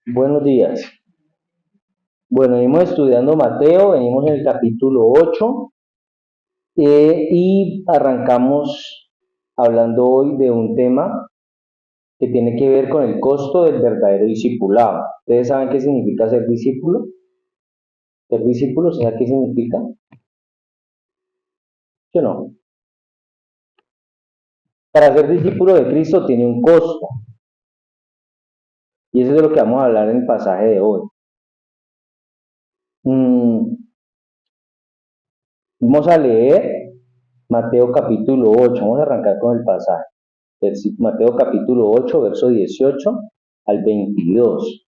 Buenos días. Bueno, venimos estudiando Mateo, venimos en el capítulo 8 y arrancamos hablando hoy de un tema que tiene que ver con el costo del verdadero discipulado. ¿Ustedes saben qué significa ser discípulo? ¿Ser discípulo, saben qué significa? Yo no. Para ser discípulo de Cristo tiene un costo y eso es de lo que vamos a hablar en el pasaje de hoy. Vamos a leer Mateo capítulo 8, vamos a arrancar con el pasaje. Mateo capítulo 8, verso 18 al 22.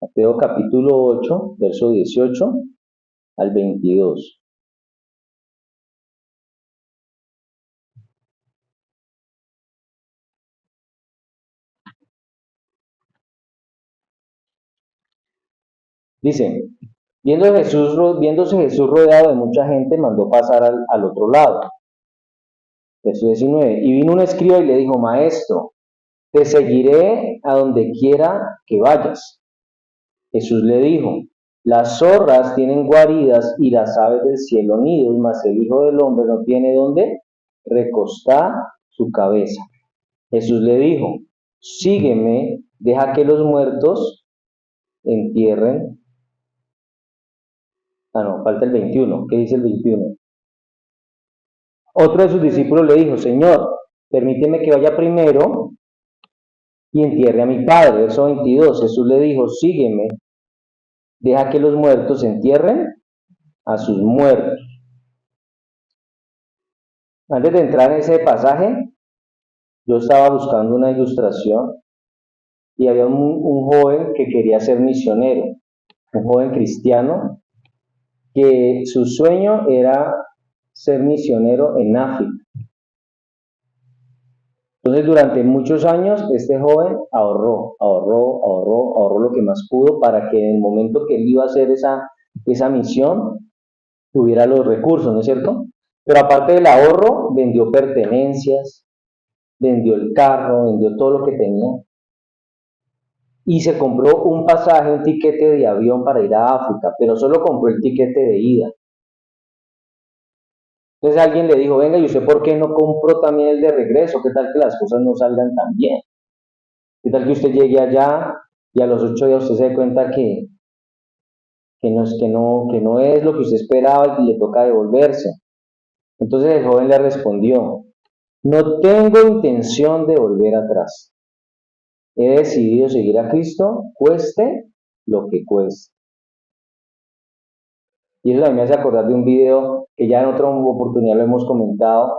Mateo capítulo 8, verso 18 al 22. Dice, viéndose Jesús rodeado de mucha gente, mandó pasar al otro lado. Verso 19. Y vino un escriba y le dijo, Maestro, te seguiré a donde quiera que vayas. Jesús le dijo, las zorras tienen guaridas y las aves del cielo nidos, mas el Hijo del Hombre no tiene donde recostar su cabeza. Jesús le dijo, sígueme, deja que los muertos entierren. No, falta el 21. ¿Qué dice el 21? Otro de sus discípulos le dijo, Señor, permíteme que vaya primero y entierre a mi padre. Verso 22. Jesús le dijo, sígueme, deja que los muertos entierren a sus muertos. Antes de entrar en ese pasaje, yo estaba buscando una ilustración y había un joven que quería ser misionero, un joven cristiano, que su sueño era ser misionero en África. Entonces, durante muchos años, este joven ahorró lo que más pudo para que en el momento que él iba a hacer esa misión, tuviera los recursos, ¿no es cierto? Pero aparte del ahorro, vendió pertenencias, vendió el carro, vendió todo lo que tenía y se compró un pasaje, un tiquete de avión para ir a África, pero solo compró el tiquete de ida. Entonces alguien le dijo, venga, ¿y usted por qué no compró también el de regreso? ¿Qué tal que las cosas no salgan tan bien? ¿Qué tal que usted llegue allá y a los 8 días usted se dé cuenta que no es lo que usted esperaba y le toca devolverse? Entonces el joven le respondió, no tengo intención de volver atrás. He decidido seguir a Cristo, cueste lo que cueste. Y eso a mí me hace acordar de un video que ya en otra oportunidad lo hemos comentado,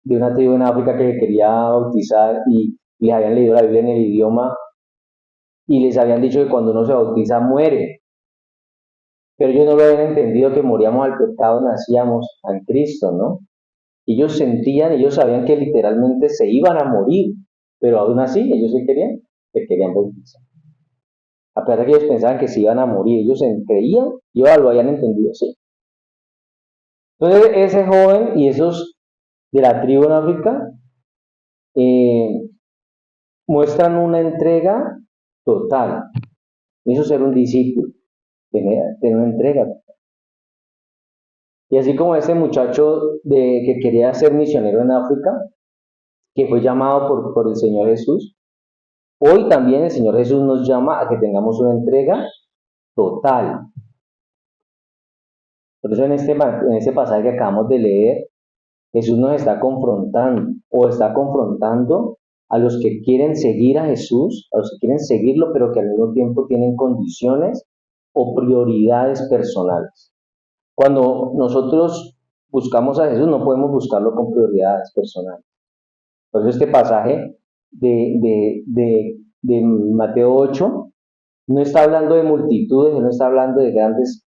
de una tribu en África que quería bautizar y les habían leído la Biblia en el idioma y les habían dicho que cuando uno se bautiza muere. Pero ellos no lo habían entendido que moríamos al pecado, nacíamos en Cristo, ¿no? Ellos sentían, ellos sabían que literalmente se iban a morir, pero aún así ellos se querían bautizar. A pesar de que ellos pensaban que se iban a morir, ellos creían y lo habían entendido así. Entonces ese joven y esos de la tribu en África muestran una entrega total. Eso es ser un discípulo, tener una entrega. Y así como ese muchacho que quería ser misionero en África, que fue llamado por el Señor Jesús, hoy también el Señor Jesús nos llama a que tengamos una entrega total. Por eso en este pasaje que acabamos de leer, Jesús nos está confrontando o está confrontando a los que quieren seguir a Jesús, a los que quieren seguirlo, pero que al mismo tiempo tienen condiciones o prioridades personales. Cuando nosotros buscamos a Jesús, no podemos buscarlo con prioridades personales. Por eso este pasaje de Mateo 8 no está hablando de multitudes, no está hablando de grandes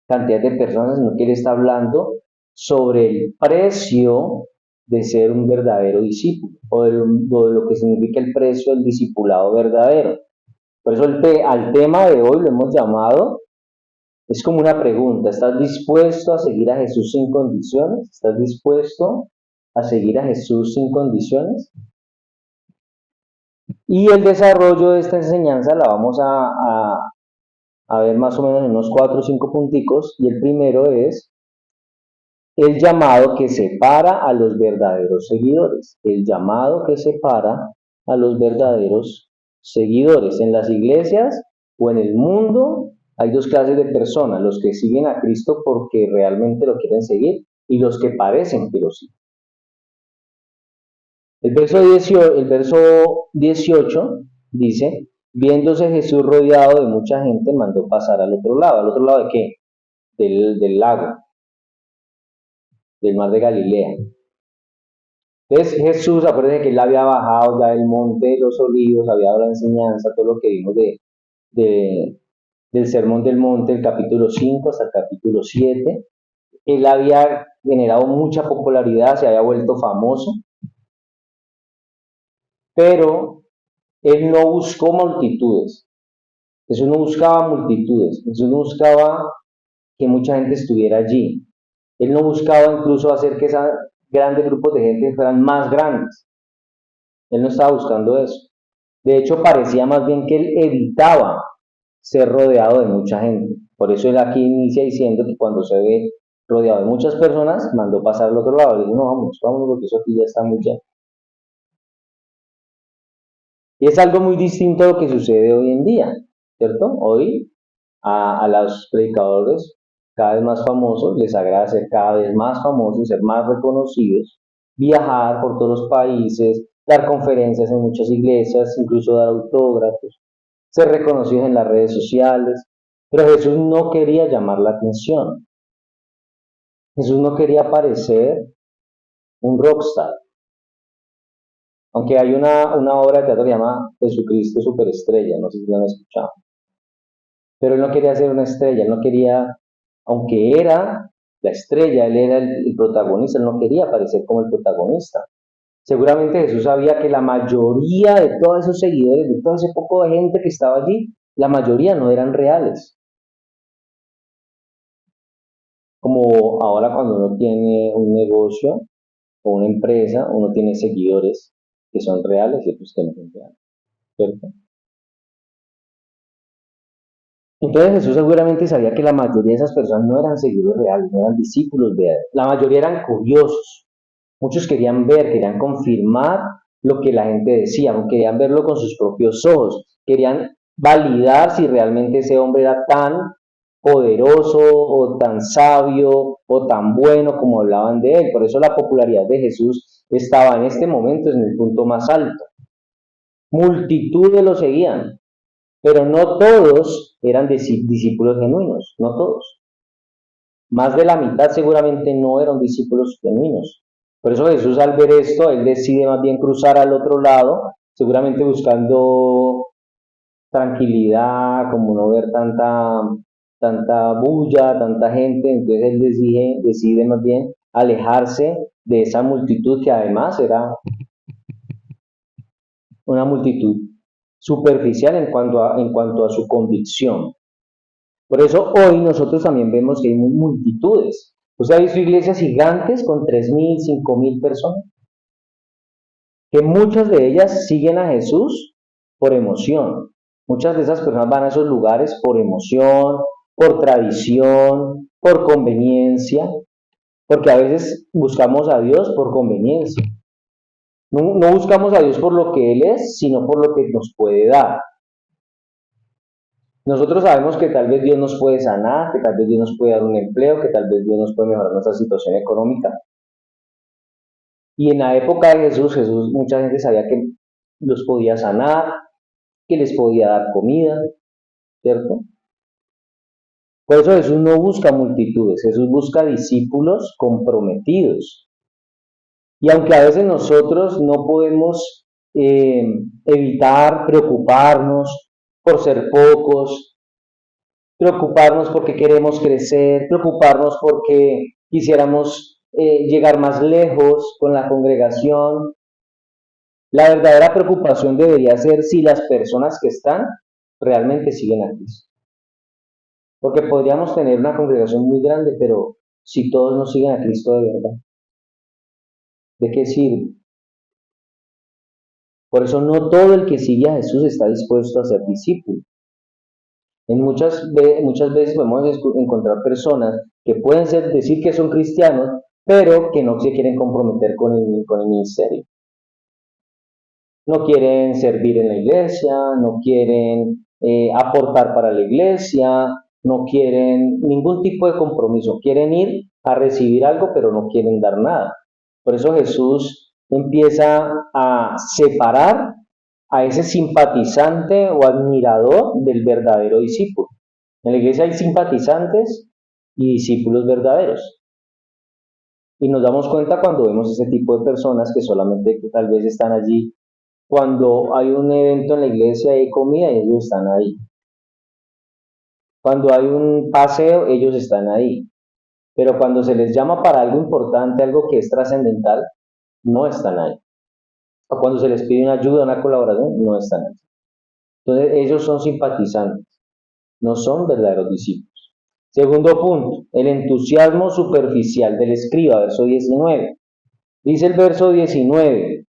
cantidades de personas, sino que él está hablando sobre el precio de ser un verdadero discípulo, o de lo que significa el precio del discipulado verdadero. Por eso al tema de hoy lo hemos llamado, es como una pregunta, ¿estás dispuesto a seguir a Jesús sin condiciones? ¿Estás dispuesto a seguir a Jesús sin condiciones? Y el desarrollo de esta enseñanza la vamos a ver más o menos en unos 4 o 5 punticos, y el primero es el llamado que separa a los verdaderos seguidores, el llamado que separa a los verdaderos seguidores. En las iglesias o en el mundo hay dos clases de personas, los que siguen a Cristo porque realmente lo quieren seguir y los que parecen que lo siguen. El verso 18 dice, viéndose Jesús rodeado de mucha gente, mandó pasar al otro lado. ¿Al otro lado de qué? Del lago, del mar de Galilea. Entonces Jesús, acuérdense que él había bajado ya del monte de los olivos, había dado la enseñanza, todo lo que vimos del sermón del monte, el capítulo 5 hasta el capítulo 7. Él había generado mucha popularidad, se había vuelto famoso, pero él no buscó multitudes. Jesús no buscaba multitudes, Jesús no buscaba que mucha gente estuviera allí. Él no buscaba incluso hacer que esos grandes grupos de gente fueran más grandes. Él no estaba buscando eso. De hecho, parecía más bien que él evitaba ser rodeado de mucha gente. Por eso él aquí inicia diciendo que cuando se ve rodeado de muchas personas, mandó pasar al otro lado. Le dijo, no, vamos, porque eso aquí ya está muy lleno. Y es algo muy distinto a lo que sucede hoy en día, ¿cierto? Hoy a los predicadores cada vez más famosos les agrada ser cada vez más famosos, ser más reconocidos, viajar por todos los países, dar conferencias en muchas iglesias, incluso dar autógrafos, ser reconocidos en las redes sociales. Pero Jesús no quería llamar la atención. Jesús no quería parecer un rockstar. Aunque hay una obra de teatro que se llama Jesucristo Superestrella, no sé si lo han escuchado. Pero él no quería ser una estrella, él no quería, aunque era la estrella, él era el protagonista, él no quería parecer como el protagonista. Seguramente Jesús sabía que la mayoría de todos esos seguidores, de todo ese poco de gente que estaba allí, la mayoría no eran reales. Como ahora cuando uno tiene un negocio o una empresa, uno tiene seguidores que son reales y otros que no son reales, ¿cierto? Entonces Jesús seguramente sabía que la mayoría de esas personas no eran seguidores reales, no eran discípulos de él. La mayoría eran curiosos. Muchos querían ver, querían confirmar lo que la gente decía, querían verlo con sus propios ojos, querían validar si realmente ese hombre era tan poderoso o tan sabio o tan bueno como hablaban de él. Por eso la popularidad de Jesús estaba en este momento en el punto más alto. Multitudes lo seguían, pero no todos eran discípulos genuinos, no todos. Más de la mitad seguramente no eran discípulos genuinos. Por eso Jesús, al ver esto, él decide más bien cruzar al otro lado, seguramente buscando tranquilidad, como no ver tanta bulla, tanta gente. Entonces él decide más bien alejarse de esa multitud, que además era una multitud superficial en cuanto a su convicción. Por eso hoy nosotros también vemos que hay multitudes. ¿Usted ha visto iglesias gigantes con 3.000, 5.000 personas? Que muchas de ellas siguen a Jesús por emoción. Muchas de esas personas van a esos lugares por emoción, por tradición, por conveniencia, porque a veces buscamos a Dios por conveniencia. No buscamos a Dios por lo que Él es, sino por lo que nos puede dar. Nosotros sabemos que tal vez Dios nos puede sanar, que tal vez Dios nos puede dar un empleo, que tal vez Dios nos puede mejorar nuestra situación económica. Y en la época de Jesús, mucha gente sabía que los podía sanar, que les podía dar comida, ¿cierto? Por eso Jesús no busca multitudes, Jesús busca discípulos comprometidos. Y aunque a veces nosotros no podemos evitar preocuparnos por ser pocos, preocuparnos porque queremos crecer, preocuparnos porque quisiéramos llegar más lejos con la congregación. La verdadera preocupación debería ser si las personas que están realmente siguen a Cristo. Porque podríamos tener una congregación muy grande, pero si todos no siguen a Cristo de verdad, ¿de qué sirve? Por eso no todo el que sigue a Jesús está dispuesto a ser discípulo. Muchas veces podemos encontrar personas que pueden decir que son cristianos, pero que no se quieren comprometer con el ministerio. No quieren servir en la iglesia, no quieren aportar para la iglesia, no quieren ningún tipo de compromiso. Quieren ir a recibir algo, pero no quieren dar nada. Por eso Jesús empieza a separar a ese simpatizante o admirador del verdadero discípulo. En la iglesia hay simpatizantes y discípulos verdaderos. Y nos damos cuenta cuando vemos ese tipo de personas que solamente tal vez están allí cuando hay un evento en la iglesia y hay comida, ellos están ahí. Cuando hay un paseo, ellos están ahí. Pero cuando se les llama para algo importante, algo que es trascendental, no están ahí. O cuando se les pide una ayuda, una colaboración, no están ahí. Entonces, ellos son simpatizantes, no son verdaderos discípulos. Segundo punto, el entusiasmo superficial del escriba, verso 19. Dice el verso 19,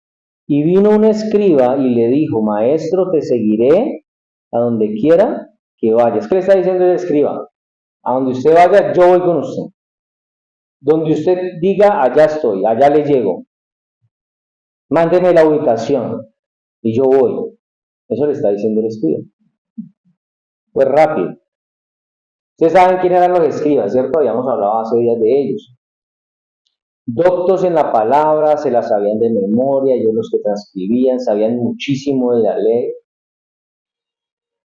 y vino un escriba y le dijo, maestro, te seguiré a donde quiera que vayas. ¿Qué le está diciendo el escriba? A donde usted vaya, yo voy con usted. Donde usted diga, allá estoy, allá le llego. Mándeme la ubicación y yo voy. Eso le está diciendo el escriba. Pues rápido. Ustedes saben quién eran los escribas, ¿cierto? Habíamos hablado hace días de ellos. Doctos en la palabra, se la sabían de memoria, ellos los que transcribían, sabían muchísimo de la ley.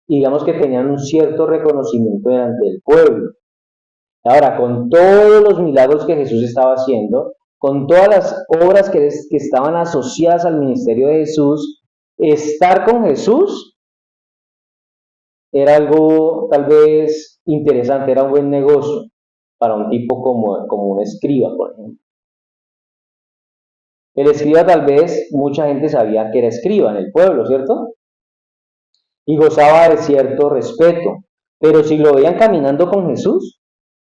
Y digamos que tenían un cierto reconocimiento delante del pueblo. Ahora, con todos los milagros que Jesús estaba haciendo, con todas las obras que estaban asociadas al ministerio de Jesús, estar con Jesús era algo tal vez interesante, era un buen negocio para un tipo como un escriba, por ejemplo. El escriba tal vez mucha gente sabía que era escriba en el pueblo, ¿cierto? Y gozaba de cierto respeto, pero si lo veían caminando con Jesús,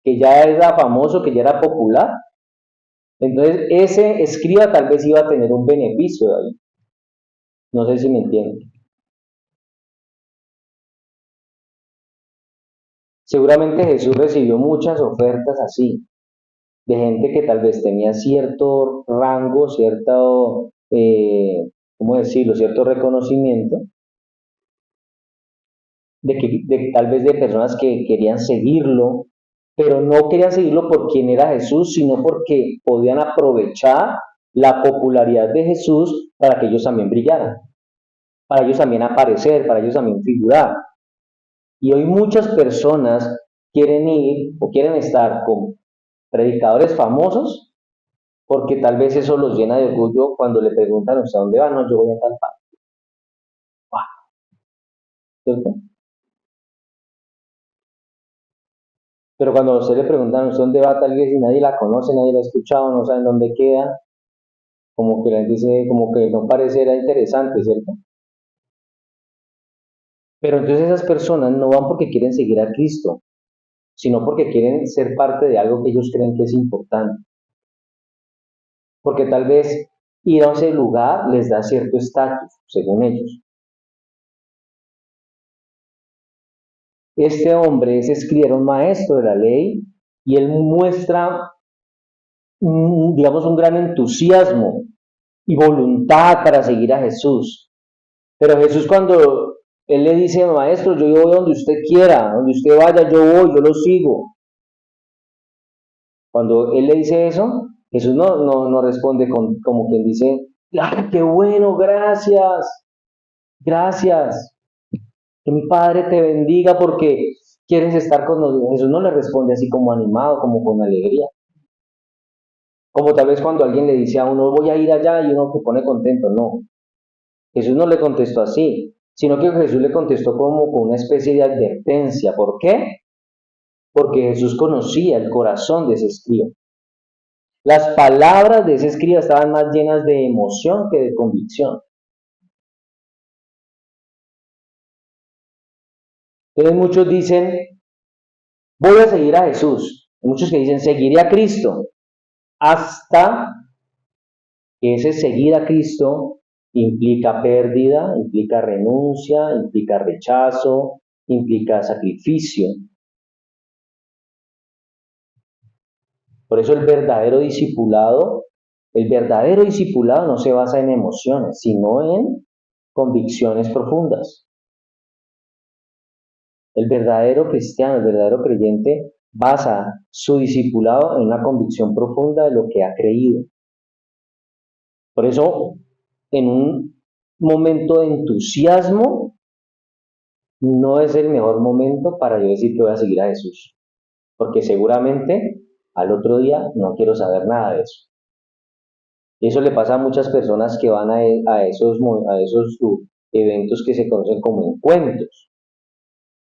que ya era famoso, que ya era popular, entonces ese escriba tal vez iba a tener un beneficio de ahí. No sé si me entienden. Seguramente Jesús recibió muchas ofertas así, de gente que tal vez tenía cierto rango, ¿cómo decirlo?, cierto reconocimiento, tal vez de personas que querían seguirlo, pero no querían seguirlo por quién era Jesús, sino porque podían aprovechar la popularidad de Jesús para que ellos también brillaran, para ellos también aparecer, para ellos también figurar. Y hoy muchas personas quieren ir o quieren estar con predicadores famosos porque tal vez eso los llena de orgullo cuando le preguntan a dónde van, no, yo voy a tal parte. ¿Cierto? Pero cuando a usted le preguntan dónde va tal vez y nadie la conoce, nadie la ha escuchado, no saben dónde queda, como que les dice, como que no pareciera interesante, ¿cierto? Pero entonces esas personas no van porque quieren seguir a Cristo, sino porque quieren ser parte de algo que ellos creen que es importante. Porque tal vez ir a ese lugar les da cierto estatus, según ellos. Este hombre es escriba, era un maestro de la ley, y él muestra, digamos, un gran entusiasmo y voluntad para seguir a Jesús. Pero Jesús, cuando él le dice, maestro, yo voy donde usted quiera, donde usted vaya, yo voy, yo lo sigo. Cuando él le dice eso, Jesús no responde como quien dice, ¡ay, qué bueno, gracias! Gracias. Que mi Padre te bendiga porque quieres estar con nosotros. Jesús no le responde así como animado, como con alegría. Como tal vez cuando alguien le dice a uno, voy a ir allá y uno se pone contento. No. Jesús no le contestó así, sino que Jesús le contestó como con una especie de advertencia. ¿Por qué? Porque Jesús conocía el corazón de ese escriba. Las palabras de ese escriba estaban más llenas de emoción que de convicción. Entonces muchos dicen, voy a seguir a Jesús. Hay muchos que dicen, seguiré a Cristo. Hasta que ese seguir a Cristo implica pérdida, implica renuncia, implica rechazo, implica sacrificio. Por eso el verdadero discipulado no se basa en emociones, sino en convicciones profundas. El verdadero cristiano, el verdadero creyente, basa su discipulado en una convicción profunda de lo que ha creído. Por eso, en un momento de entusiasmo, no es el mejor momento para yo decir que voy a seguir a Jesús, porque seguramente al otro día no quiero saber nada de eso. Y eso le pasa a muchas personas que van a esos eventos que se conocen como encuentros.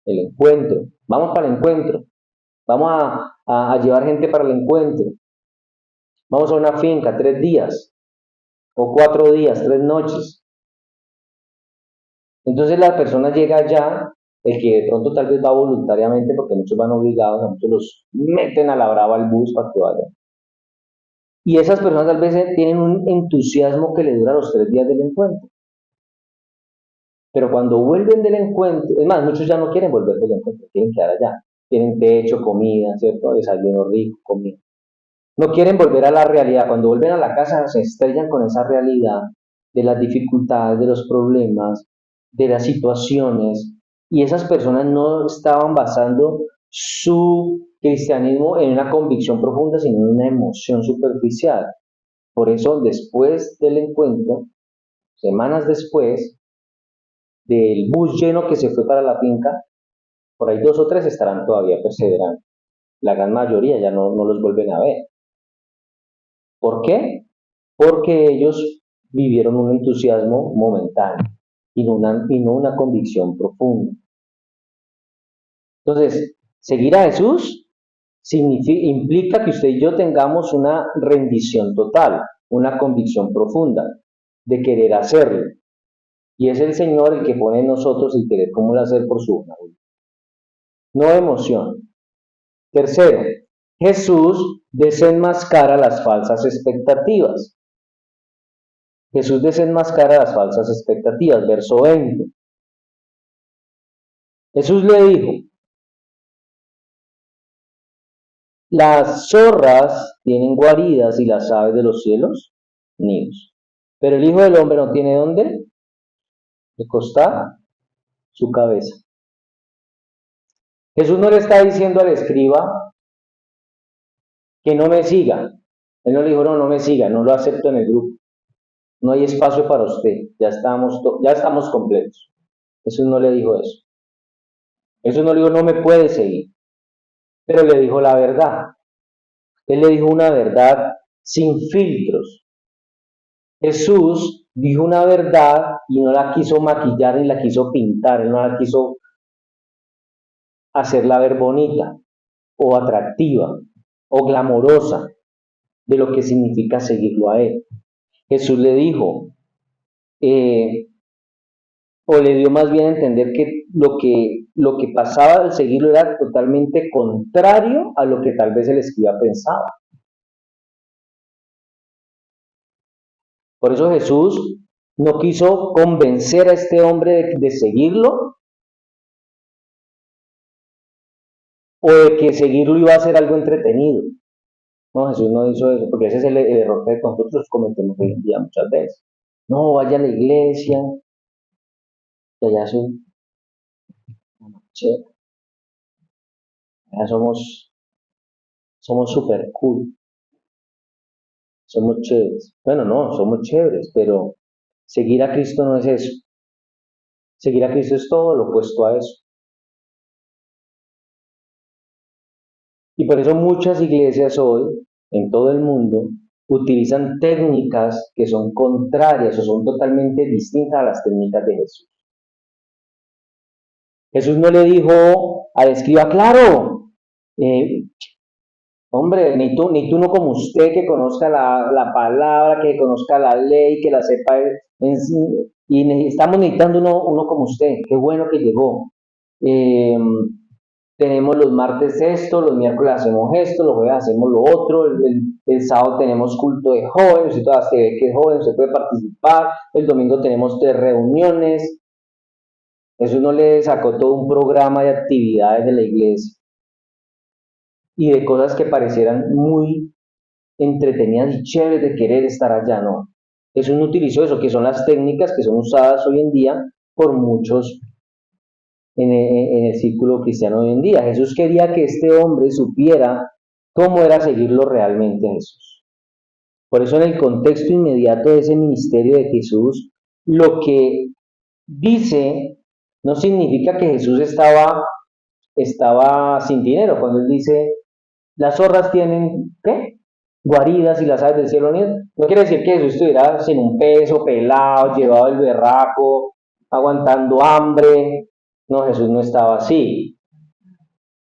El encuentro, vamos para el encuentro, vamos a llevar gente para el encuentro, vamos a una finca 3 días, o 4 días, 3 noches. Entonces la persona llega allá, el que de pronto tal vez va voluntariamente, porque muchos van obligados, a muchos los meten a la brava al bus para que vayan. Y esas personas tal vez tienen un entusiasmo que le dura los 3 días del encuentro. Pero cuando vuelven del encuentro, es más, muchos ya no quieren volver del encuentro, quieren quedar allá. Tienen techo, comida, ¿cierto? Desayuno rico, comida. No quieren volver a la realidad. Cuando vuelven a la casa se estrellan con esa realidad de las dificultades, de los problemas, de las situaciones. Y esas personas no estaban basando su cristianismo en una convicción profunda, sino en una emoción superficial. Por eso, después del encuentro, semanas después del bus lleno que se fue para la finca, por ahí 2 o 3 estarán todavía perseverando. La gran mayoría ya no los vuelven a ver. ¿Por qué? Porque ellos vivieron un entusiasmo momentáneo y no una convicción profunda. Entonces, seguir a Jesús implica que usted y yo tengamos una rendición total, una convicción profunda de querer hacerlo. Y es el Señor el que pone en nosotros el querer cómo hacer por su voluntad. No emoción. Tercero, Jesús desenmascara las falsas expectativas. Jesús desenmascara las falsas expectativas. Verso 20. Jesús le dijo, las zorras tienen guaridas y las aves de los cielos nidos. Pero el Hijo del Hombre no tiene dónde recostar su cabeza. Jesús no le está diciendo al escriba que no me siga. Él no le dijo, no me siga, no lo acepto en el grupo. No hay espacio para usted, ya estamos completos. Jesús no le dijo eso. Jesús no le dijo, no me puede seguir. Pero le dijo la verdad. Él le dijo una verdad sin filtros. Jesús dijo una verdad y no la quiso maquillar ni la quiso pintar, él no la quiso hacerla ver bonita o atractiva o glamorosa de lo que significa seguirlo a él. Jesús le dijo, o le dio más bien a entender que lo que pasaba al seguirlo era totalmente contrario a lo que tal vez el escriba pensaba. Por eso Jesús no quiso convencer a este hombre de seguirlo o de que seguirlo iba a ser algo entretenido. No, Jesús no hizo eso, porque ese es el error que nosotros cometemos hoy en día muchas veces. No, vaya a la iglesia, que allá soy chévere, allá somos super cool, somos chéveres. Bueno, no, somos chéveres, pero seguir a Cristo no es eso. Seguir a Cristo es todo lo opuesto a eso. Y por eso muchas iglesias hoy, en todo el mundo, utilizan técnicas que son contrarias o son totalmente distintas a las técnicas de Jesús. Jesús no le dijo al escriba, claro, hombre, ni tú no como usted que conozca la palabra, que conozca la ley, que la sepa, y estamos necesitando uno como usted, qué bueno que llegó. tenemos los martes esto, los miércoles hacemos esto, los jueves hacemos lo otro, el sábado tenemos culto de jóvenes, usted todavía se ve que es joven, usted puede participar, el domingo tenemos 3 reuniones. Eso no le sacó todo un programa de actividades de la iglesia y de cosas que parecieran muy entretenidas y chéveres de querer estar allá, no. Eso no utilizó eso, que son las técnicas que son usadas hoy en día por muchos en el círculo cristiano hoy en día. Jesús quería que este hombre supiera cómo era seguirlo realmente a Jesús. Por eso en el contexto inmediato de ese ministerio de Jesús, lo que dice no significa que Jesús estaba sin dinero. Cuando él dice, las zorras tienen, ¿qué? Guaridas y las aves del cielo no quiere decir que Jesús estuviera sin un peso, pelado, llevado el berraco, aguantando hambre. No, Jesús no estaba así,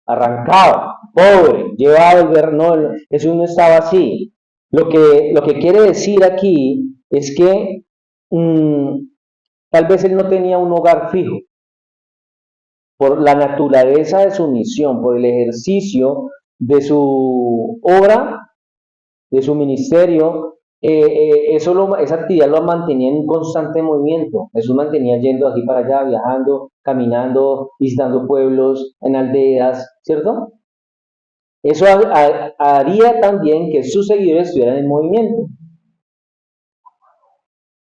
arrancado, pobre, llevado el berraco. No, Jesús no estaba así. Lo que quiere decir aquí es que tal vez él no tenía un hogar fijo. Por la naturaleza de su misión, por el ejercicio de su obra, de su ministerio, esa actividad lo mantenía en un constante movimiento. Jesús mantenía yendo aquí para allá, viajando, caminando, visitando pueblos, en aldeas, ¿cierto? Eso haría también que sus seguidores estuvieran en movimiento.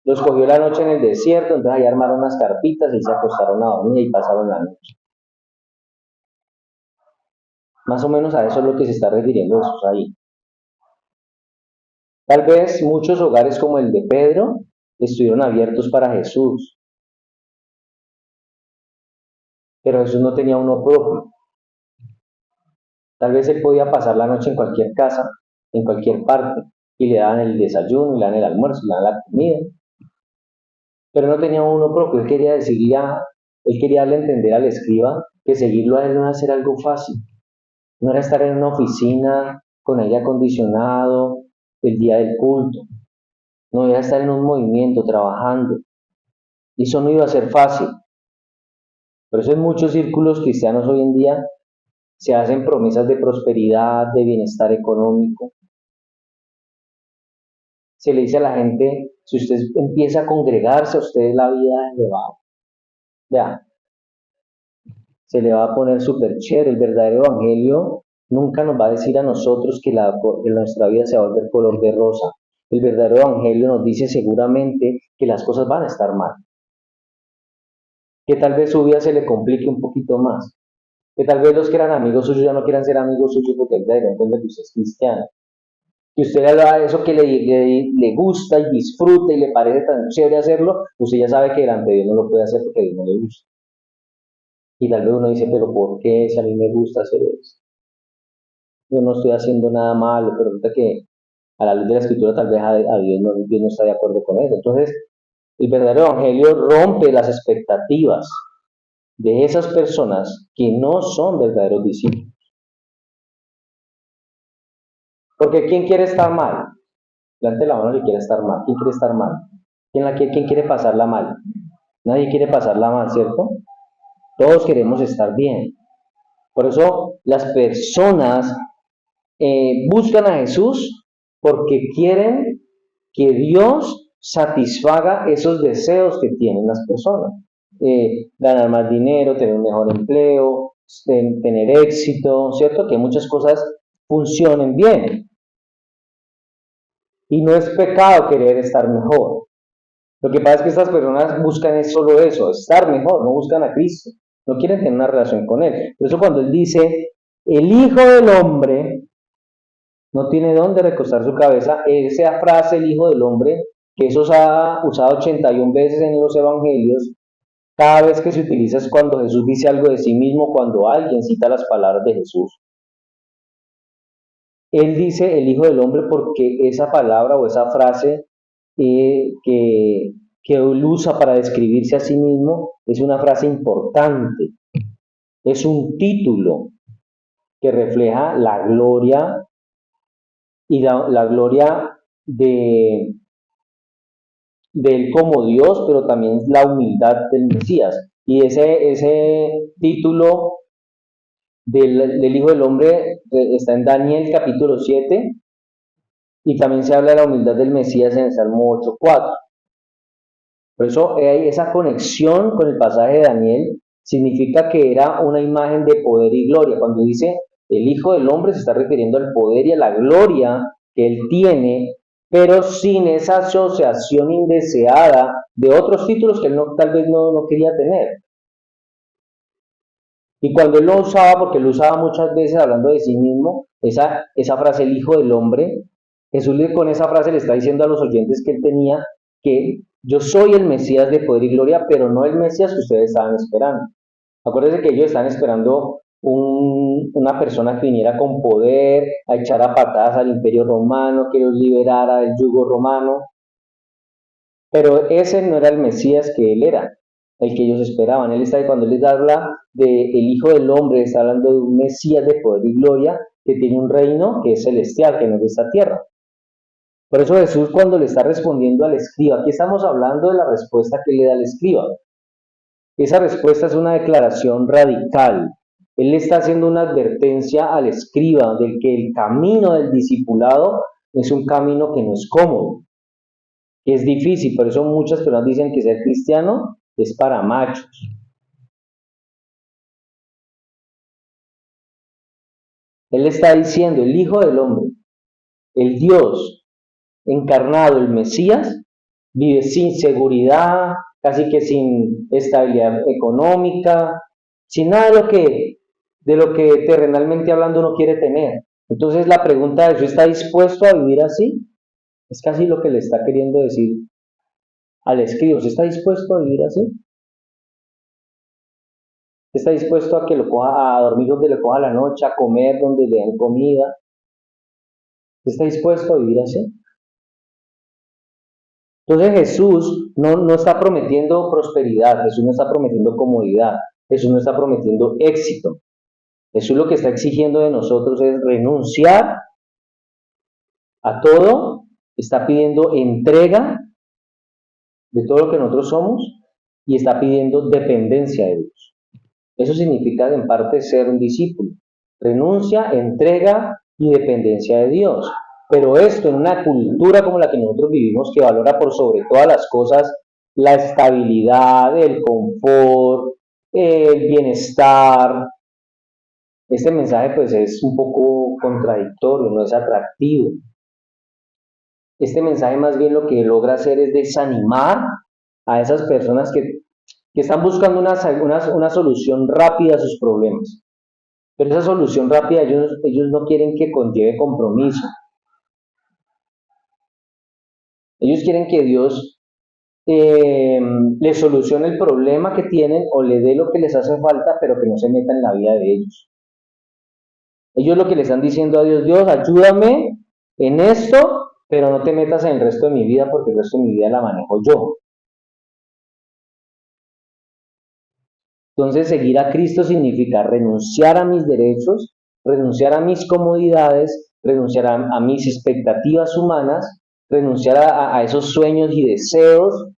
Los cogió la noche en el desierto, entonces ahí armaron unas carpitas y se acostaron a dormir y pasaron la noche. Más o menos a eso es lo que se está refiriendo Jesús ahí. Tal vez muchos hogares como el de Pedro estuvieron abiertos para Jesús, pero Jesús no tenía uno propio. Tal vez él podía pasar la noche en cualquier casa, en cualquier parte, y le daban el desayuno, y le daban el almuerzo, y le daban la comida, pero no tenía uno propio. Él quería darle a entender al escriba que seguirlo a él no era hacer algo fácil, no era estar en una oficina con aire acondicionado el día del culto, no era estar en un movimiento trabajando, y eso no iba a ser fácil. Por eso en muchos círculos cristianos hoy en día se hacen promesas de prosperidad, de bienestar económico. Se le dice a la gente, si usted empieza a congregarse, a usted la vida le va, ya, se le va a poner súper chévere. El verdadero evangelio nunca nos va a decir a nosotros que nuestra vida se va a volver color de rosa. El verdadero evangelio nos dice seguramente que las cosas van a estar mal, que tal vez su vida se le complique un poquito más, que tal vez los que eran amigos suyos ya no quieran ser amigos suyos porque se dieron cuenta que usted es cristiano. Que usted haga eso que le gusta y disfruta y le parece tan chévere hacerlo, usted ya sabe que delante de Dios no lo puede hacer porque a Dios no le gusta. Y tal vez uno dice, pero ¿por qué si a mí me gusta hacer eso? Yo no estoy haciendo nada malo, pero resulta que a la luz de la escritura tal vez a Dios no está de acuerdo con eso. Entonces, el verdadero evangelio rompe las expectativas de esas personas que no son verdaderos discípulos. Porque ¿quién quiere estar mal? Levante la mano que quiere estar mal. ¿Quién quiere estar mal? ¿Quién quiere pasarla mal? Nadie quiere pasarla mal, ¿cierto? Todos queremos estar bien. Por eso las personas buscan a Jesús porque quieren que Dios satisfaga esos deseos que tienen las personas. Ganar más dinero, tener un mejor empleo, tener éxito, ¿cierto? Que muchas cosas funcionen bien. Y no es pecado querer estar mejor. Lo que pasa es que estas personas buscan es solo eso, estar mejor, no buscan a Cristo, no quieren tener una relación con Él. Por eso cuando Él dice, el Hijo del Hombre no tiene dónde recostar su cabeza, esa frase, el Hijo del Hombre, que eso se ha usado 81 veces en los Evangelios, cada vez que se utiliza es cuando Jesús dice algo de sí mismo, cuando alguien cita las palabras de Jesús. Él dice el Hijo del Hombre porque esa palabra o esa frase que él usa para describirse a sí mismo es una frase importante, es un título que refleja la gloria y la gloria de él como Dios, pero también la humildad del Mesías. Y ese título del Hijo del Hombre está en Daniel capítulo 7, y también se habla de la humildad del Mesías en el Salmo 8:4. Por eso esa conexión con el pasaje de Daniel significa que era una imagen de poder y gloria. Cuando dice el Hijo del Hombre se está refiriendo al poder y a la gloria que él tiene, pero sin esa asociación indeseada de otros títulos que él tal vez no quería tener. Y cuando él lo usaba, porque lo usaba muchas veces hablando de sí mismo, esa frase, el Hijo del Hombre, Jesús con esa frase le está diciendo a los oyentes que él tenía que yo soy el Mesías de poder y gloria, pero no el Mesías que ustedes estaban esperando. Acuérdense que ellos estaban esperando una persona que viniera con poder, a echar a patadas al imperio romano, que los liberara del yugo romano, pero ese no era el Mesías que él era, el que ellos esperaban. Cuando él les habla del Hijo del Hombre, está hablando de un Mesías de poder y gloria que tiene un reino que es celestial, que no es de esta tierra. Por eso Jesús, cuando le está respondiendo al escriba, aquí estamos hablando de la respuesta que le da al escriba. Esa respuesta es una declaración radical. Él le está haciendo una advertencia al escriba del que el camino del discipulado es un camino que no es cómodo, que es difícil. Por eso muchas personas dicen que ser cristiano es para machos. Él está diciendo, el Hijo del Hombre, el Dios encarnado, el Mesías, vive sin seguridad, casi que sin estabilidad económica, sin nada de lo que terrenalmente hablando uno quiere tener. Entonces la pregunta es, ¿está dispuesto a vivir así? Es casi lo que le está queriendo decir al escriba. ¿Está dispuesto a vivir así? ¿Está dispuesto a que lo coja, a dormir donde le coja la noche, a comer donde le den comida? ¿Está dispuesto a vivir así? Entonces Jesús no está prometiendo prosperidad, Jesús no está prometiendo comodidad, Jesús no está prometiendo éxito. Jesús lo que está exigiendo de nosotros es renunciar a todo, está pidiendo entrega de todo lo que nosotros somos y está pidiendo dependencia de Dios. Eso significa en parte ser un discípulo. Renuncia, entrega y dependencia de Dios. Pero esto en una cultura como la que nosotros vivimos, que valora por sobre todas las cosas la estabilidad, el confort, el bienestar, este mensaje pues es un poco contradictorio, no es atractivo. Este mensaje más bien lo que logra hacer es desanimar a esas personas que están buscando una solución rápida a sus problemas. Pero esa solución rápida ellos no quieren que conlleve compromiso. Ellos quieren que Dios les solucione el problema que tienen o le dé lo que les hace falta, pero que no se meta en la vida de ellos. Ellos lo que le están diciendo a Dios, Dios, ayúdame en esto, pero no te metas en el resto de mi vida porque el resto de mi vida la manejo yo. Entonces, seguir a Cristo significa renunciar a mis derechos, renunciar a mis comodidades, renunciar a mis expectativas humanas, renunciar a esos sueños y deseos.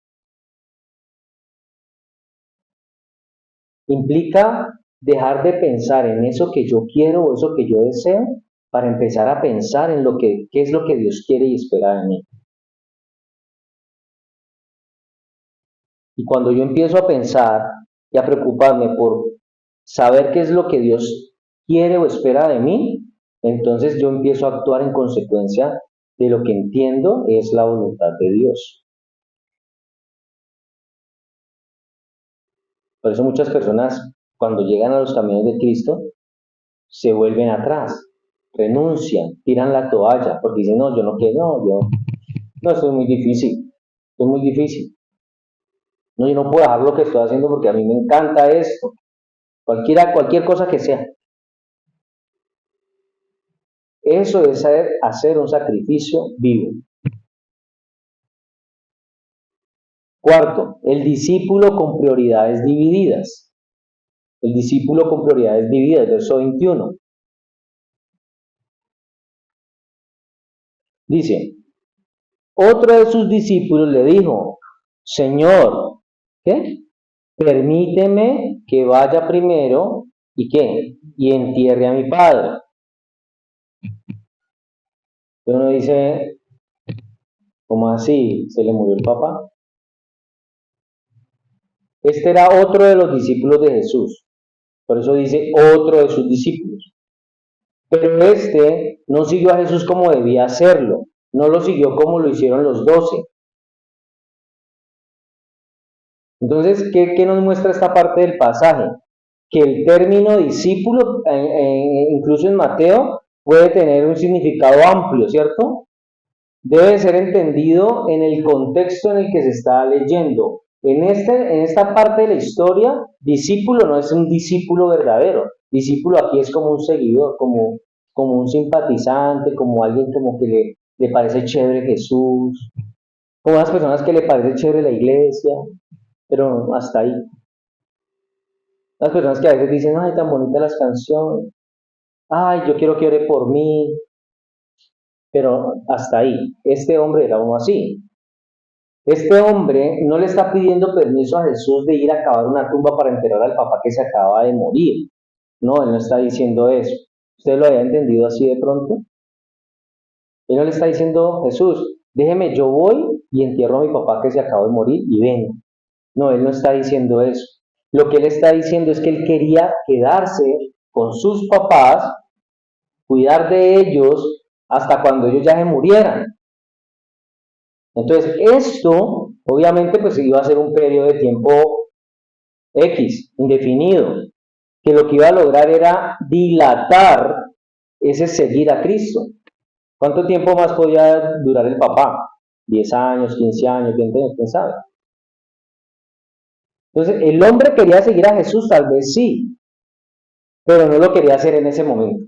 Implica dejar de pensar en eso que yo quiero o eso que yo deseo para empezar a pensar en qué es lo que Dios quiere y espera de mí. Y cuando yo empiezo a pensar y a preocuparme por saber qué es lo que Dios quiere o espera de mí, entonces yo empiezo a actuar en consecuencia de lo que entiendo es la voluntad de Dios. Por eso muchas personas, cuando llegan a los caminos de Cristo, se vuelven atrás, renuncian, tiran la toalla, porque dicen, no, yo no quiero, no, esto es muy difícil, esto es muy difícil. No, yo no puedo dejar lo que estoy haciendo porque a mí me encanta esto, cualquier cosa que sea. Eso es hacer un sacrificio vivo. Cuarto, el discípulo con prioridades divididas. El discípulo con prioridades divididas, verso 21. Dice, otro de sus discípulos le dijo, Señor, ¿qué? Permíteme que vaya primero, ¿y qué? y entierre a mi padre. Entonces uno dice, ¿cómo así? ¿Se le murió el papá? Este era otro de los discípulos de Jesús. Por eso dice otro de sus discípulos. Pero este no siguió a Jesús como debía hacerlo. No lo siguió como lo hicieron los 12. Entonces, ¿qué nos muestra esta parte del pasaje? Que el término discípulo, incluso en Mateo, puede tener un significado amplio, ¿cierto? Debe ser entendido en el contexto en el que se está leyendo. En esta parte de la historia, discípulo no es un discípulo verdadero. Discípulo aquí es como un seguidor, como un simpatizante, como alguien como que le parece chévere Jesús, como las personas que le parece chévere la iglesia, pero hasta ahí. Las personas que a veces dicen, ay, tan bonitas las canciones, ay, yo quiero que ore por mí, pero hasta ahí. Este hombre era uno así. Este hombre no le está pidiendo permiso a Jesús de ir a cavar una tumba para enterrar al papá que se acaba de morir. No, él no está diciendo eso. ¿Usted lo había entendido así de pronto? Él no le está diciendo, Jesús, déjeme, yo voy y entierro a mi papá que se acaba de morir y vengo. No, él no está diciendo eso. Lo que él está diciendo es que él quería quedarse con sus papás, cuidar de ellos hasta cuando ellos ya se murieran. Entonces, esto, obviamente, pues iba a ser un periodo de tiempo X, indefinido, que lo que iba a lograr era dilatar ese seguir a Cristo. ¿Cuánto tiempo más podía durar el papá? 10 años, 15 años, 20 años, quién sabe. Entonces, el hombre quería seguir a Jesús, tal vez sí, pero no lo quería hacer en ese momento.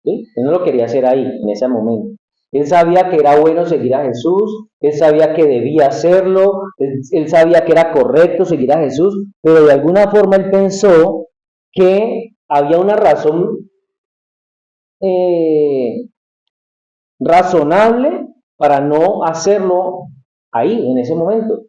¿Sí? Él no lo quería hacer ahí, en ese momento. Él sabía que era bueno seguir a Jesús, él sabía que debía hacerlo, él sabía que era correcto seguir a Jesús, pero de alguna forma él pensó que había una razón eh, razonable para no hacerlo ahí, en ese momento.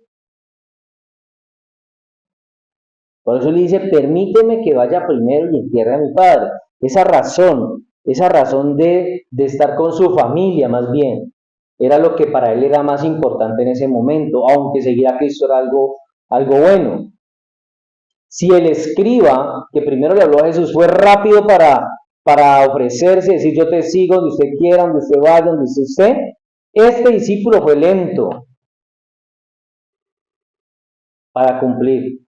Por eso le dice, permíteme que vaya primero y entierre a mi padre. Esa razón de estar con su familia más bien, era lo que para él era más importante en ese momento, aunque seguir a Cristo era algo bueno. Si el escriba que primero le habló a Jesús fue rápido para ofrecerse, decir yo te sigo donde usted quiera, donde usted vaya, donde usted esté, este discípulo fue lento para cumplir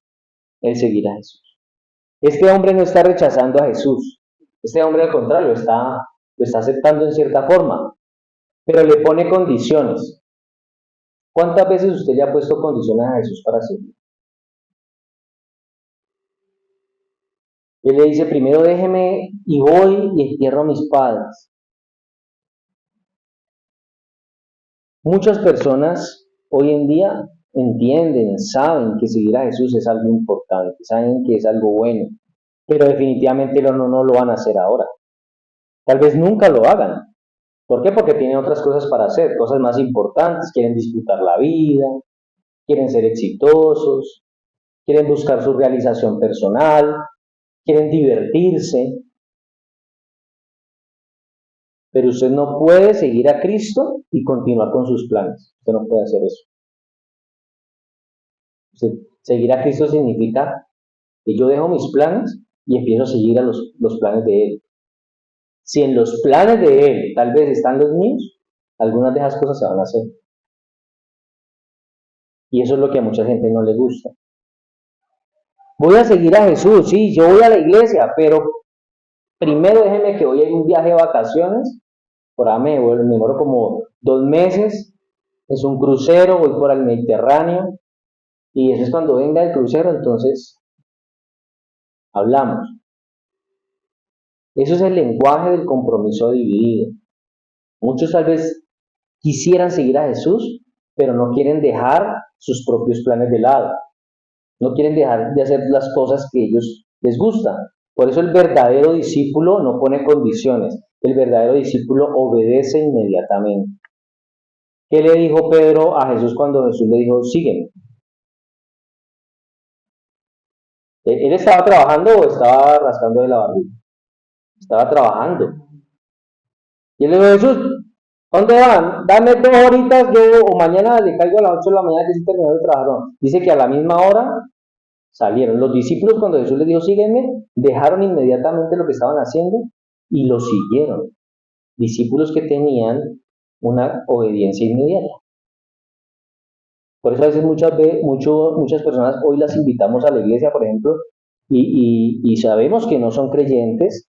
el seguir a Jesús. Este hombre no está rechazando a Jesús, este hombre al contrario lo está aceptando en cierta forma, pero le pone condiciones. ¿Cuántas veces usted le ha puesto condiciones a Jesús para seguir? Él le dice, primero déjeme y voy y entierro a mis padres. Muchas personas hoy en día entienden, saben que seguir a Jesús es algo importante, saben que es algo bueno, pero definitivamente no lo van a hacer ahora. Tal vez nunca lo hagan. ¿Por qué? Porque tienen otras cosas para hacer, cosas más importantes, quieren disfrutar la vida, quieren ser exitosos, quieren buscar su realización personal, quieren divertirse, pero usted no puede seguir a Cristo y continuar con sus planes. Usted no puede hacer eso. Seguir a Cristo significa que yo dejo mis planes y empiezo a seguir a los planes de Él. Si en los planes de Él tal vez están los míos, algunas de esas cosas se van a hacer. Y eso es lo que a mucha gente no le gusta. Voy a seguir a Jesús, sí, yo voy a la iglesia, pero primero déjeme que voy a un viaje de vacaciones, por ahí me demoro como 2 meses, es un crucero, voy por el Mediterráneo, y eso es cuando venga el crucero, entonces hablamos. Eso es el lenguaje del compromiso dividido. Muchos tal vez quisieran seguir a Jesús, pero no quieren dejar sus propios planes de lado. No quieren dejar de hacer las cosas que ellos les gustan. Por eso el verdadero discípulo no pone condiciones. El verdadero discípulo obedece inmediatamente. ¿Qué le dijo Pedro a Jesús cuando Jesús le dijo, sígueme? ¿Él estaba trabajando o estaba rascando de la barriga? Estaba trabajando. Y él le dijo, Jesús, ¿dónde van? Dame 2 horitas, yo, o mañana le caigo a las 8 de la mañana que sí terminó de trabajar. No. Dice que a la misma hora salieron. Los discípulos, cuando Jesús les dijo, sígueme, dejaron inmediatamente lo que estaban haciendo y lo siguieron. Discípulos que tenían una obediencia inmediata. Por eso a veces muchas personas hoy las invitamos a la iglesia, por ejemplo, y sabemos que no son creyentes,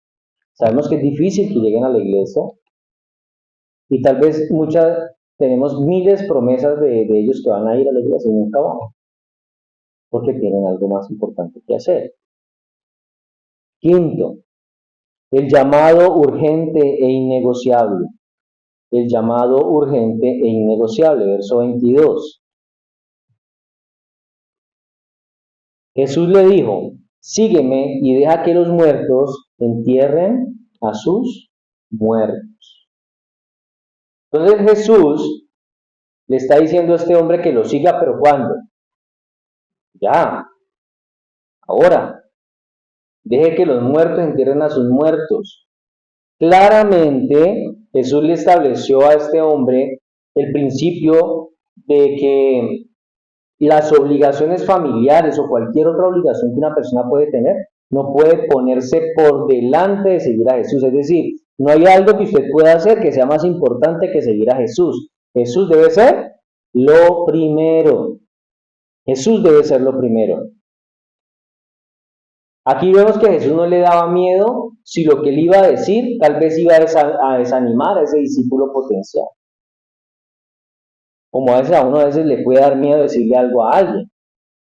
sabemos que es difícil que lleguen a la iglesia, y tal vez tenemos miles de promesas de ellos que van a ir a la iglesia y nunca van, porque tienen algo más importante que hacer. Quinto, el llamado urgente e innegociable. El llamado urgente e innegociable, verso 22. Jesús le dijo, sígueme y deja que los muertos entierren a sus muertos. Entonces Jesús le está diciendo a este hombre que lo siga, pero ¿cuándo? Ya, ahora. Deje que los muertos entierren a sus muertos. Claramente Jesús le estableció a este hombre el principio de que las obligaciones familiares o cualquier otra obligación que una persona puede tener no puede ponerse por delante de seguir a Jesús. Es decir, no hay algo que usted pueda hacer que sea más importante que seguir a Jesús. Jesús debe ser lo primero. Jesús debe ser lo primero. Aquí vemos que Jesús no le daba miedo si lo que él iba a decir tal vez iba a desanimar a ese discípulo potencial. Como a uno a veces le puede dar miedo decirle algo a alguien,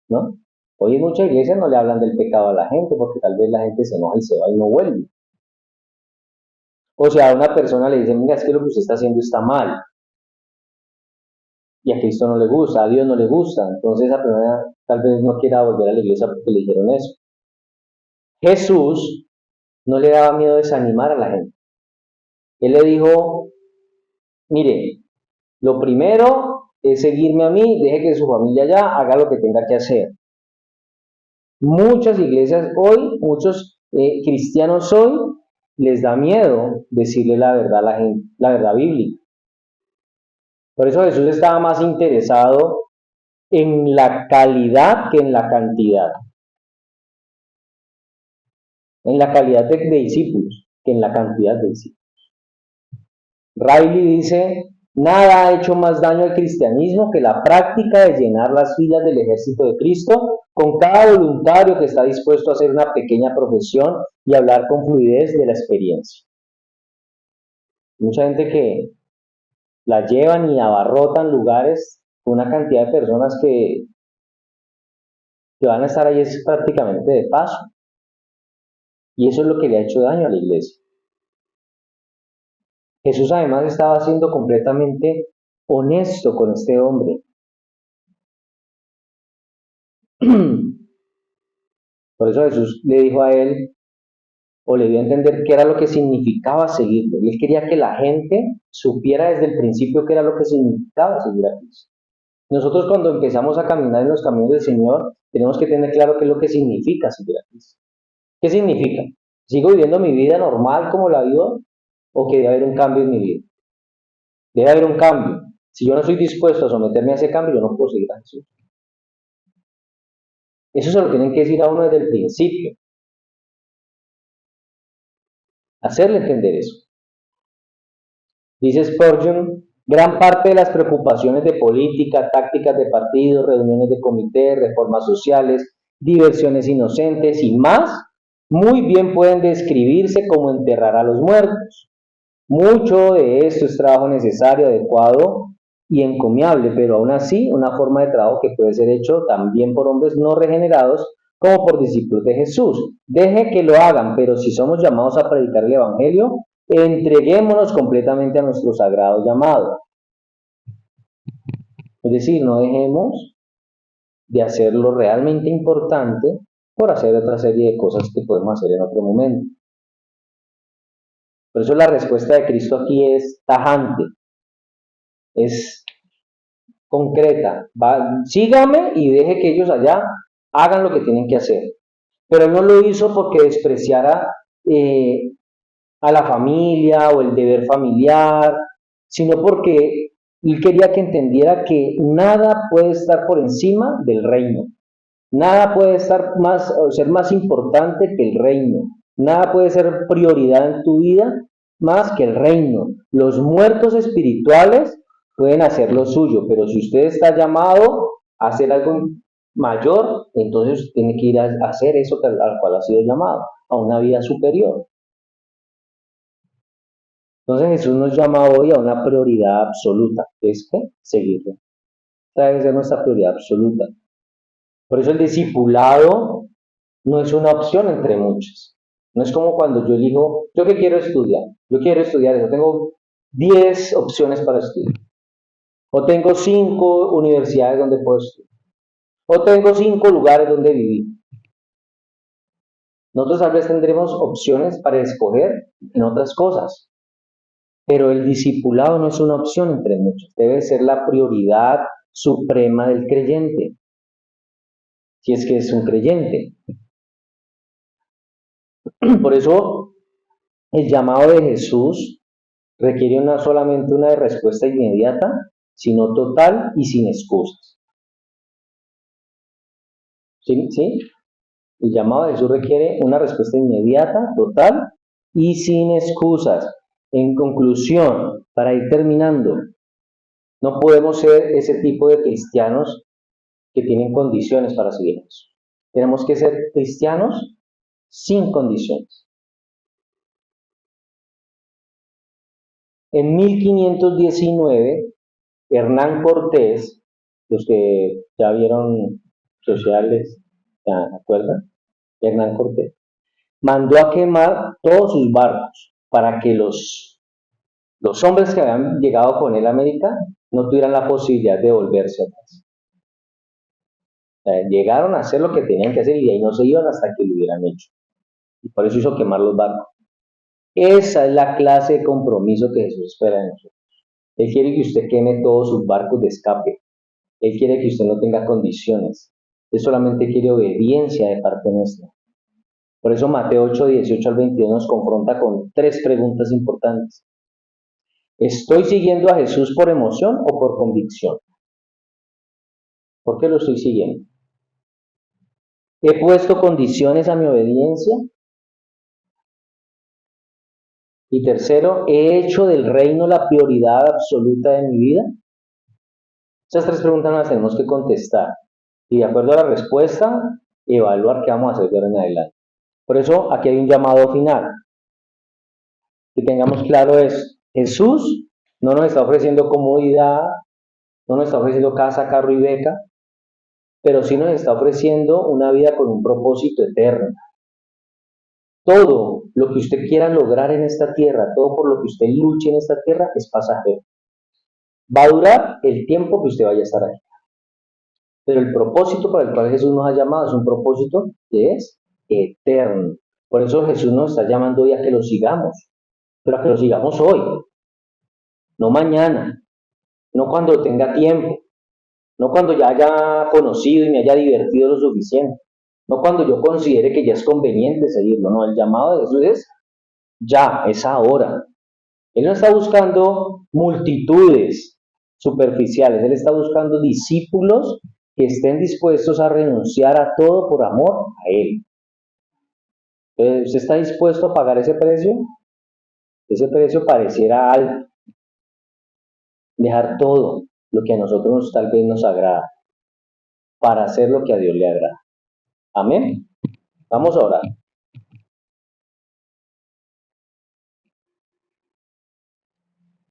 ¿no? Hoy en muchas iglesias no le hablan del pecado a la gente porque tal vez la gente se enoja y se va y no vuelve. O sea, a una persona le dicen, mira, es que lo que usted está haciendo está mal. Y a Cristo no le gusta, a Dios no le gusta. Entonces esa persona tal vez no quiera volver a la iglesia porque le dijeron eso. Jesús no le daba miedo desanimar a la gente. Él le dijo, mire, lo primero es seguirme a mí, deje que su familia ya haga lo que tenga que hacer. Muchas iglesias hoy, muchos cristianos hoy, les da miedo decirle la verdad a la gente, la verdad bíblica. Por eso Jesús estaba más interesado en la calidad que en la cantidad. En la calidad de discípulos que en la cantidad de discípulos. Riley dice, nada ha hecho más daño al cristianismo que la práctica de llenar las filas del ejército de Cristo con cada voluntario que está dispuesto a hacer una pequeña profesión y hablar con fluidez de la experiencia. Mucha gente que la llevan y abarrotan lugares con una cantidad de personas que van a estar ahí es prácticamente de paso. Y eso es lo que le ha hecho daño a la iglesia. Jesús además estaba siendo completamente honesto con este hombre. Por eso Jesús le dijo a él, o le dio a entender qué era lo que significaba seguirlo. Y él quería que la gente supiera desde el principio qué era lo que significaba seguir a Cristo. Nosotros cuando empezamos a caminar en los caminos del Señor, tenemos que tener claro qué es lo que significa seguir a Cristo. ¿Qué significa? ¿Sigo viviendo mi vida normal como la vivo? ¿O que debe haber un cambio en mi vida? Debe haber un cambio. Si yo no estoy dispuesto a someterme a ese cambio, yo no puedo seguir a Jesús. Eso se lo tienen que decir a uno desde el principio. Hacerle entender eso. Dice Spurgeon, gran parte de las preocupaciones de política, tácticas de partidos, reuniones de comité, reformas sociales, diversiones inocentes y más, muy bien pueden describirse como enterrar a los muertos. Mucho de esto es trabajo necesario, adecuado y encomiable, pero aún así una forma de trabajo que puede ser hecho también por hombres no regenerados como por discípulos de Jesús. Deje que lo hagan, pero si somos llamados a predicar el Evangelio, entreguémonos completamente a nuestro sagrado llamado. Es decir, no dejemos de hacer lo realmente importante por hacer otra serie de cosas que podemos hacer en otro momento. Por eso la respuesta de Cristo aquí es tajante, es concreta. Sígame y deje que ellos allá hagan lo que tienen que hacer. Pero él no lo hizo porque despreciara a la familia o el deber familiar, sino porque él quería que entendiera que nada puede estar por encima del reino. Nada puede estar más o ser más importante que el reino. Nada puede ser prioridad en tu vida más que el reino. Los muertos espirituales pueden hacer lo suyo, pero si usted está llamado a hacer algo mayor, entonces tiene que ir a hacer eso al cual ha sido llamado, a una vida superior. Entonces Jesús nos llama hoy a una prioridad absoluta, que es que seguirlo. Esa debe ser nuestra prioridad absoluta. Por eso el discipulado no es una opción entre muchas. No es como cuando yo digo, ¿yo qué quiero estudiar? Yo quiero estudiar eso. Tengo 10 opciones para estudiar. O tengo 5 universidades donde puedo estudiar. O tengo 5 lugares donde vivir. Nosotros tal vez tendremos opciones para escoger en otras cosas. Pero el discipulado no es una opción entre muchas. Debe ser la prioridad suprema del creyente. Si es que es un creyente. Por eso el llamado de Jesús requiere no solamente una respuesta inmediata, sino total y sin excusas. ¿Sí? ¿Sí? El llamado de Jesús requiere una respuesta inmediata, total y sin excusas. En conclusión, para ir terminando, no podemos ser ese tipo de cristianos que tienen condiciones para seguir a Jesús. Tenemos que ser cristianos sin condiciones. En 1519, Hernán Cortés, los que ya vieron sociales, ¿se acuerdan? Hernán Cortés, mandó a quemar todos sus barcos para que los hombres que habían llegado con él a América no tuvieran la posibilidad de volverse atrás. O sea, llegaron a hacer lo que tenían que hacer y de ahí no se iban hasta que lo hubieran hecho. Y por eso hizo quemar los barcos. Esa es la clase de compromiso que Jesús espera de nosotros. Él quiere que usted queme todos sus barcos de escape. Él quiere que usted no tenga condiciones. Él solamente quiere obediencia de parte nuestra. Por eso Mateo 8, 18 al 22 nos confronta con 3 preguntas importantes. ¿Estoy siguiendo a Jesús por emoción o por convicción? ¿Por qué lo estoy siguiendo? ¿He puesto condiciones a mi obediencia? Y tercero, ¿he hecho del reino la prioridad absoluta de mi vida? Esas 3 preguntas las tenemos que contestar. Y de acuerdo a la respuesta, evaluar qué vamos a hacer de ahora en adelante. Por eso aquí hay un llamado final. Que tengamos claro es, Jesús no nos está ofreciendo comodidad, no nos está ofreciendo casa, carro y beca, pero sí nos está ofreciendo una vida con un propósito eterno. Todo lo que usted quiera lograr en esta tierra, todo por lo que usted luche en esta tierra es pasajero. Va a durar el tiempo que usted vaya a estar ahí. Pero el propósito para el cual Jesús nos ha llamado es un propósito que es eterno. Por eso Jesús nos está llamando hoy a que lo sigamos, pero a que lo sigamos hoy, no mañana, no cuando tenga tiempo, no cuando ya haya conocido y me haya divertido lo suficiente, no cuando yo considere que ya es conveniente seguirlo, no, el llamado de Jesús es ya, es ahora. Él no está buscando multitudes superficiales, Él está buscando discípulos que estén dispuestos a renunciar a todo por amor a Él. ¿Usted está dispuesto a pagar ese precio? Ese precio pareciera alto. Dejar todo lo que a nosotros tal vez nos agrada para hacer lo que a Dios le agrada. Amén. Vamos a orar.